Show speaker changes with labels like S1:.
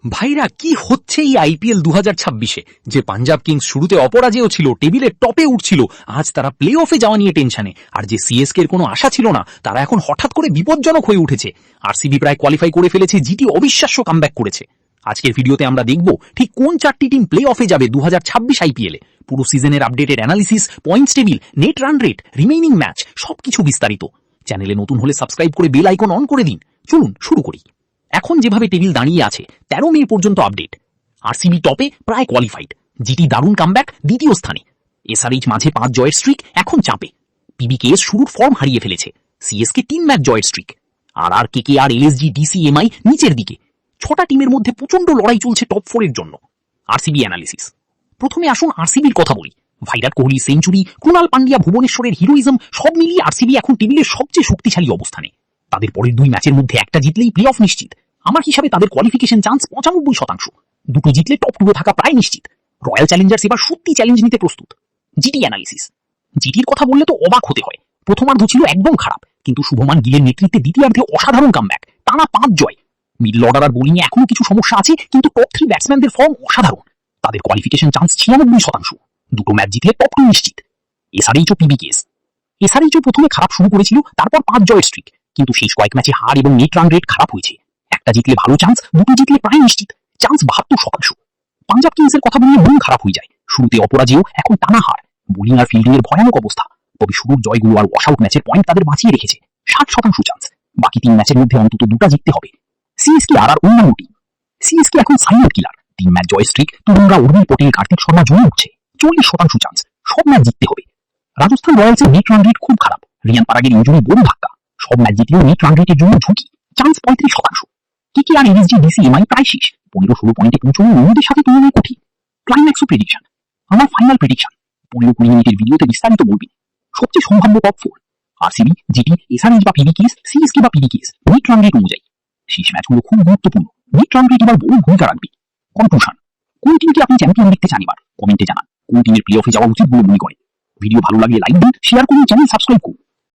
S1: ভাইরা কি হচ্ছে এই আইপিএল 2026-এ? যে পাঞ্জাব কিংস শুরুতে অপরাজেয় ছিল, টেবিলের টপে উঠছিল, আজ তারা প্লে অফে যাওয়া নিয়ে টেনশনে। আর যে সিএসকে এর কোনো আশা ছিল না, তারা এখন হঠাৎ করে বিপজ্জনক হয়ে উঠেছে। আরসিবি প্রায় কোয়ালিফাই করে ফেলেছে, জিটি অবিশ্বাস্য কামব্যাক করেছে। আজকের ভিডিওতে আমরা দেখব ঠিক কোন চারটি টিম প্লে অফে যাবে 2026 আইপিএলে। পুরো সিজনের updated analysis, points table, net run rate, remaining match সবকিছু বিস্তারিত। চ্যানেলে নতুন হলে সাবস্ক্রাইব করে বেল আইকন অন করে দিন। চলুন শুরু করি। এখন যেভাবে টেবিল দাঁড়িয়ে আছে 13 মে পর্যন্ত আপডেট। আরসিবি টপে, প্রায় কোয়ালিফাইড। জিটি দারুণ কামব্যাক, দ্বিতীয় স্থানে। এসআরএইচ মাঝে 5 জয়ের স্ট্রিক, এখন চাপে। পিবিকেএস শুরুর ফর্ম হারিয়ে ফেলেছে। সিএসকে 3 ম্যাচ জয়ের স্ট্রিক। আর কেকেআর, এলএসজি, ডিসিএমআই নিচের দিকে। 6টা টিমের মধ্যে প্রচন্ড লড়াই চলছে টপ 4 এর জন্য। RCB analysis. প্রথমে আসুন আরসিবির কথা বলি। ভাইরাট কোহলি সেঞ্চুরি, কুণাল পান্ডিয়া ভুবনেশ্বরের হিরোইজম সব মিলিয়ে আরসিবি এখন টেবিলের সবচেয়ে শক্তিশালী অবস্থানে। তাদের পরের 2 ম্যাচের মধ্যে একটা জিতলেই প্লে অফ নিশ্চিত। আমার হিসাবে তাদের কোয়ালিফিকেশন চান্স 95%। দুটো জিতলে টপ 2 থাকা প্রায় নিশ্চিত। রয়্যাল চ্যালেঞ্জার্স এবার সত্যি চ্যালেঞ্জ নিতে প্রস্তুত। GT analysis. জিটির কথা বললে তো অবাক হতে হয়। প্রথমার্ধ ছিল একদম খারাপ, কিন্তু শুভমান গিলের নেতৃত্বে দ্বিতীয়ার্ধে অসাধারণ কামব্যাক, টানা 5 জয়। মিডল অর্ডার আর বোলিং এ এখনো কিছু সমস্যা আছে, কিন্তু টপ 3 ব্যাটসম্যানদের ফর্ম অসাধারণ। তাদের কোয়ালিফিকেশন চান্স 96%। দুটো ম্যাচ জিতলে টপ 2 নিশ্চিত। এসআরএইচ ও পিবিকেএস। এসআরএইচ প্রথমে খারাপ শুরু করেছিল, তারপর 5 জয়ের স্ট্রিক, কিন্তু শেষ কয়েক ম্যাচে হার এবং নেট রান রেট খারাপ হয়েছে। একটা জিতলে ভালো চান্স, দুটো জিতলে প্রায় নিশ্চিত। চান্স 72%। পাঞ্জাব কিংসের কথা বললে মন খারাপ হয়ে যায়। শুরুতে অপরাজেয়, এখন টানা হার। বোলিং আর ফিল্ডিং এর ভয়ানক অবস্থা। তবে শুরুর জয়গুলো আর ওয়াশ আউট ম্যাচের পয়েন্ট তাদের বাঁচিয়ে রেখেছে। 60% চান্স। বাকি 3 ম্যাচের মধ্যে অন্তত 2টা জিততে হবে। সিএসকে আর অন্যান্য টিম। সিএসকে এখন সাইলেন্ট কিলার। 3 ম্যাচ জয় স্ট্রিক, তরুণরা উর্মিল পটেল, কার্তিক শর্মা জমে উঠছে। 40% চান্স। সব ম্যাচ জিততে হবে। রাজস্থান রয়্যালসের নেট রান রেট খুব খারাপ। রিয়ান পারাগের ইনজুরি বড় ধাক্কা। সব ম্যাচ জিতলেও নেট রান রেটের জন্য ঝুঁকি। চান্স 35%। কেকেআর, এলএসজি, ডিসিএমআই প্রায় শেষ। 15-16 পয়েন্টে পৌঁছানো অন্যদের সাথে তুলনায় কঠিন। ক্লাইম্যাক্স ও প্রেডিকশন। আমার ফাইনাল প্রেডিকশন 15-20 মিনিটের ভিডিওতে বিস্তারিত বলবেন। সবচেয়ে সম্ভাব্য টপ 4: আরসিবি, জিটি, এসআরএইচ বা পিবিকেএস, সিএসকে বা পিবিকেএস, নেট রান রেট অনুযায়ী। শেষ ম্যাচগুলো খুব গুরুত্বপূর্ণ। নেট রান রেট এবার বড় ভূমিকা রাখবে। কনক্লুশন: কোন টিমকে আপনি চ্যাম্পিয়ন দেখতে চান এবার কমেন্টে জানান। কোন টিমের প্লে অফে যাওয়া উচিত বলে মনে করেন। ভিডিও ভালো লাগলে লাইক দিন, শেয়ার করুন, চ্যানেল সাবস্ক্রাইব করুন।